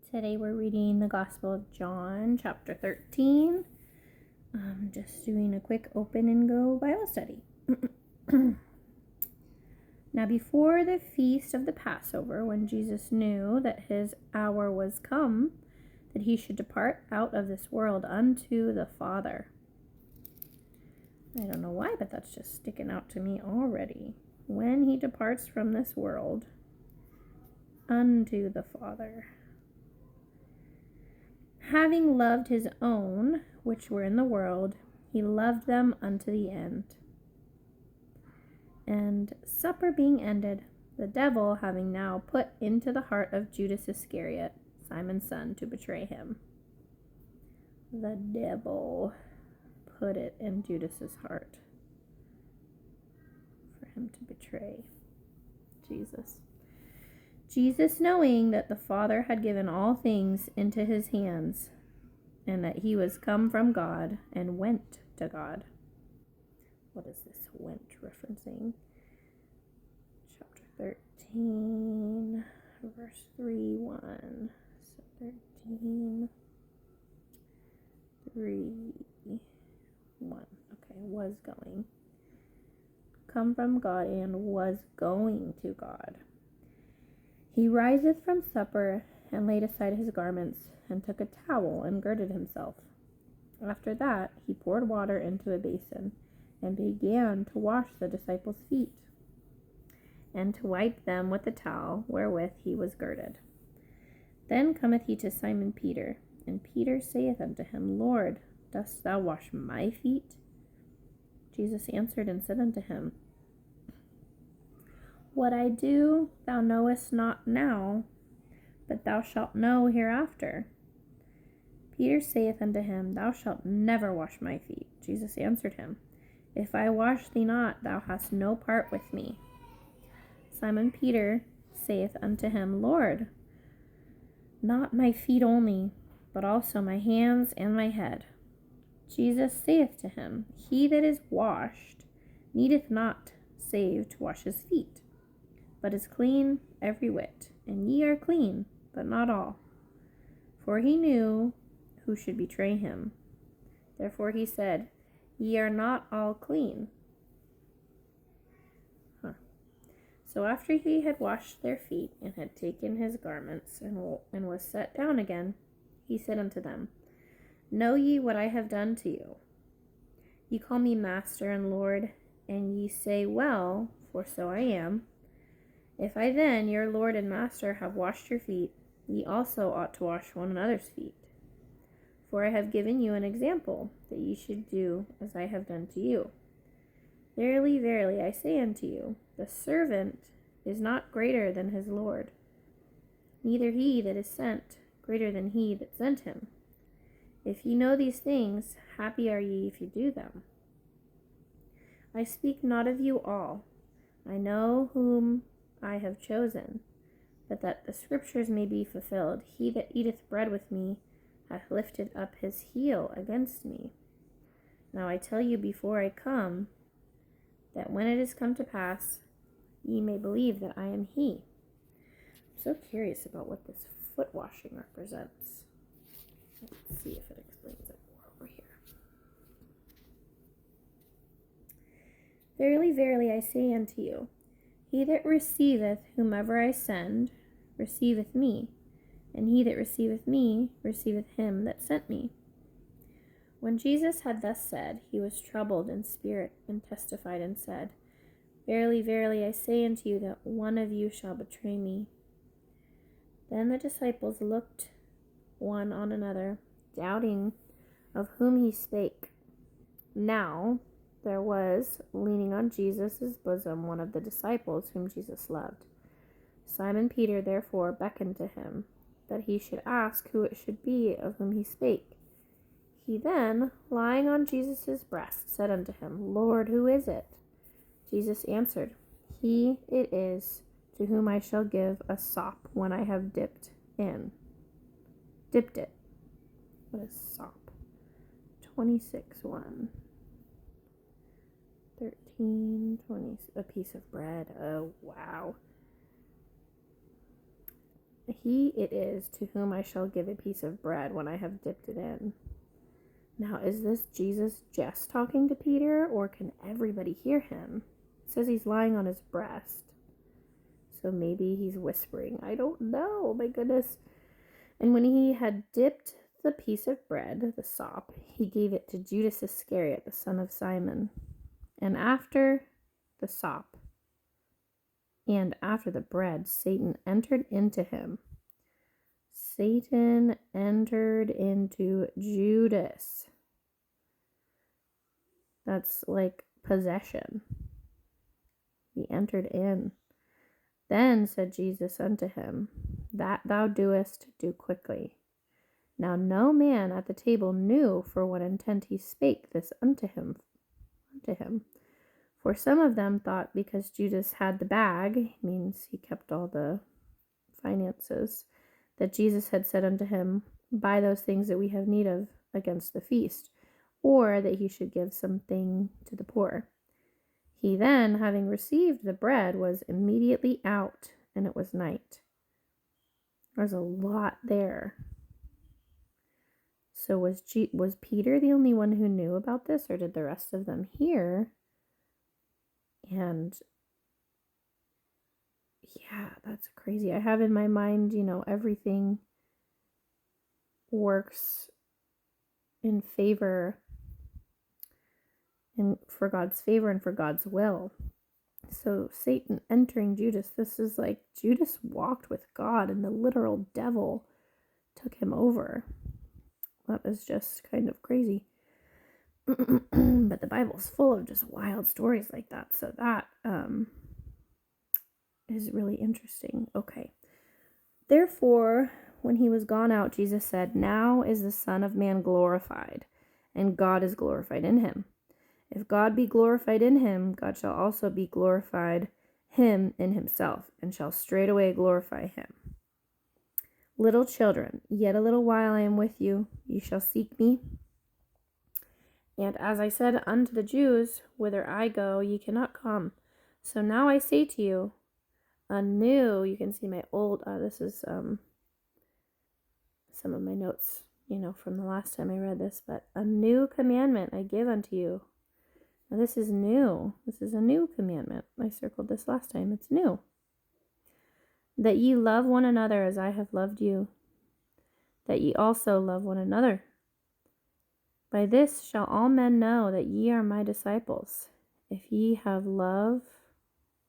Today we're reading the Gospel of John, chapter 13. Just doing a quick open and go Bible study. Now, before the feast of the Passover, when Jesus knew that his hour was come, that he should depart out of this world unto the Father. I don't know why, but that's just sticking out to me already. When he departs from this world unto the Father. Having loved his own, which were in the world, he loved them unto the end. And supper being ended, the devil having now put into the heart of Judas Iscariot, Simon's son, to betray him. The devil put it in Judas's heart for him to betray Jesus. Jesus, knowing that the Father had given all things into his hands, and that he was come from God and went to God. What is this went referencing? Chapter 13, verse 3:1. So 13, 3:1. Okay, was going. Come from God and was going to God. He riseth from supper, and laid aside his garments, and took a towel, and girded himself. After that, he poured water into a basin, and began to wash the disciples' feet, and to wipe them with the towel wherewith he was girded. Then cometh he to Simon Peter, and Peter saith unto him, Lord, dost thou wash my feet? Jesus answered and said unto him, What I do thou knowest not now, but thou shalt know hereafter. Peter saith unto him, Thou shalt never wash my feet. Jesus answered him, If I wash thee not, thou hast no part with me. Simon Peter saith unto him, Lord, not my feet only, but also my hands and my head. Jesus saith to him, He that is washed needeth not save to wash his feet, but is clean every whit, and ye are clean, but not all. For he knew who should betray him. Therefore he said, Ye are not all clean. So after he had washed their feet, and had taken his garments, and was set down again, he said unto them, Know ye what I have done to you? Ye call me Master and Lord, and ye say, Well, for so I am. If I then, your Lord and Master, have washed your feet, ye also ought to wash one another's feet. For I have given you an example, that ye should do as I have done to you. Verily, verily, I say unto you, the servant is not greater than his Lord, neither he that is sent greater than he that sent him. If ye know these things, happy are ye if ye do them. I speak not of you all. I know whom I have chosen, but that the scriptures may be fulfilled. He that eateth bread with me hath lifted up his heel against me. Now I tell you before I come, that when it is come to pass, ye may believe that I am he. I'm so curious about what this foot washing represents. Let's see if it explains it more over here. Verily, verily, I say unto you, he that receiveth whomever I send, receiveth me, and he that receiveth me, receiveth him that sent me. When Jesus had thus said, he was troubled in spirit, and testified and said, Verily, verily, I say unto you that one of you shall betray me. Then the disciples looked one on another, doubting of whom he spake. Now there was, leaning on Jesus' bosom, one of the disciples whom Jesus loved. Simon Peter therefore beckoned to him, that he should ask who it should be of whom he spake. He then, lying on Jesus' breast, said unto him, Lord, who is it? Jesus answered, He it is to whom I shall give a sop when I have dipped it. What is sop? 26:1. 13:20. A piece of bread. Oh, wow. he it is to whom I shall give a piece of bread when I have dipped it in. Now, is this Jesus just talking to Peter, or can everybody hear him? It says he's lying on his breast. So maybe he's whispering. I don't know. My goodness. And when he had dipped the piece of bread, the sop, he gave it to Judas Iscariot, the son of Simon. And after the sop and after the bread, Satan entered into him. Satan entered into Judas. That's like possession. He entered in. Then said Jesus unto him, That thou doest, do quickly. Now no man at the table knew for what intent he spake this unto him. For some of them thought because Judas had the bag, means he kept all the finances, that Jesus had said unto him, Buy those things that we have need of against the feast, or that he should give something to the poor. He then, having received the bread, was immediately out, and it was night. There's a lot there. So was Peter the only one who knew about this, or did the rest of them hear? And yeah, that's crazy. I have in my mind, everything works in favor and for God's favor and for God's will. So Satan entering Judas, this is like Judas walked with God and the literal devil took him over. That is just kind of crazy. But the Bible's full of just wild stories like that. So that is really interesting. Okay. Therefore, when he was gone out, Jesus said, Now is the Son of Man glorified, and God is glorified in him. If God be glorified in him, God shall also be glorified him in himself, and shall straightway glorify him. Little children, yet a little while I am with you, ye shall seek me. And as I said unto the Jews, Whither I go, ye cannot come. So now I say to you, anew, you can see my old, this is some of my notes, from the last time I read this, but a new commandment I give unto you. Now this is new. This is a new commandment. I circled this last time. It's new. That ye love one another as I have loved you, that ye also love one another. By this shall all men know that ye are my disciples, if ye have love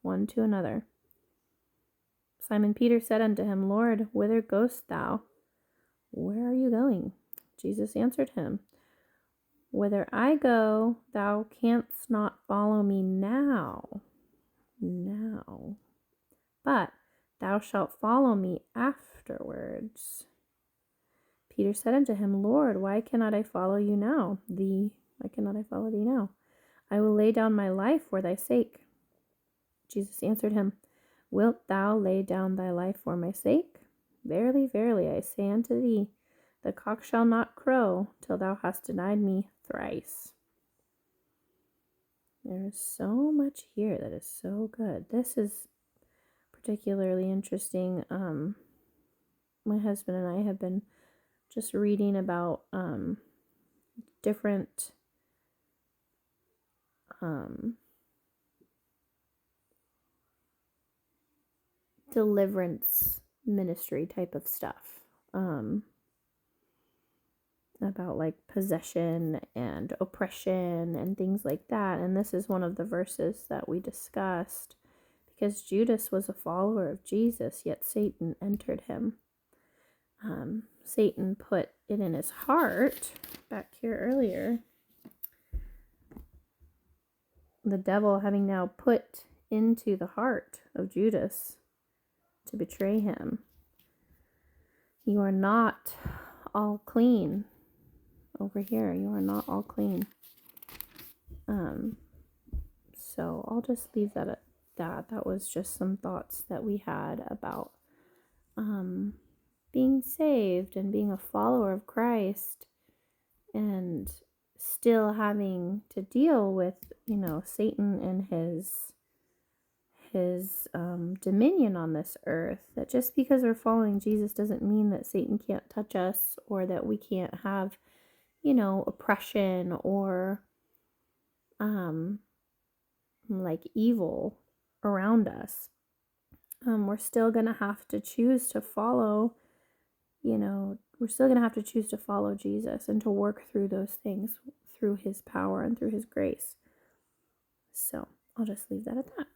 one to another. Simon Peter said unto him, Lord, whither goest thou? Where are you going? Jesus answered him, Whither I go, thou canst not follow me now, but thou shalt follow me afterwards. Peter said unto him, Lord, why cannot I follow you now? Why cannot I follow thee now? I will lay down my life for thy sake. Jesus answered him, Wilt thou lay down thy life for my sake? Verily, verily, I say unto thee, the cock shall not crow till thou hast denied me thrice. There is so much here that is so good. This is particularly interesting. My husband and I have been just reading about different deliverance ministry type of stuff. About like possession and oppression and things like that. And this is one of the verses that we discussed, because Judas was a follower of Jesus, yet Satan entered him. Satan put it in his heart, back here earlier, the devil having now put into the heart of Judas to betray him. You are not all clean. Over here, you are not all clean. So I'll just leave that at that. That was just some thoughts that we had about being saved and being a follower of Christ, and still having to deal with, Satan and his dominion on this earth. That just because we're following Jesus doesn't mean that Satan can't touch us, or that we can't have, oppression or like evil around us. We're still going to have to choose to follow, we're still going to have to choose to follow Jesus and to work through those things through his power and through his grace. So I'll just leave that at that.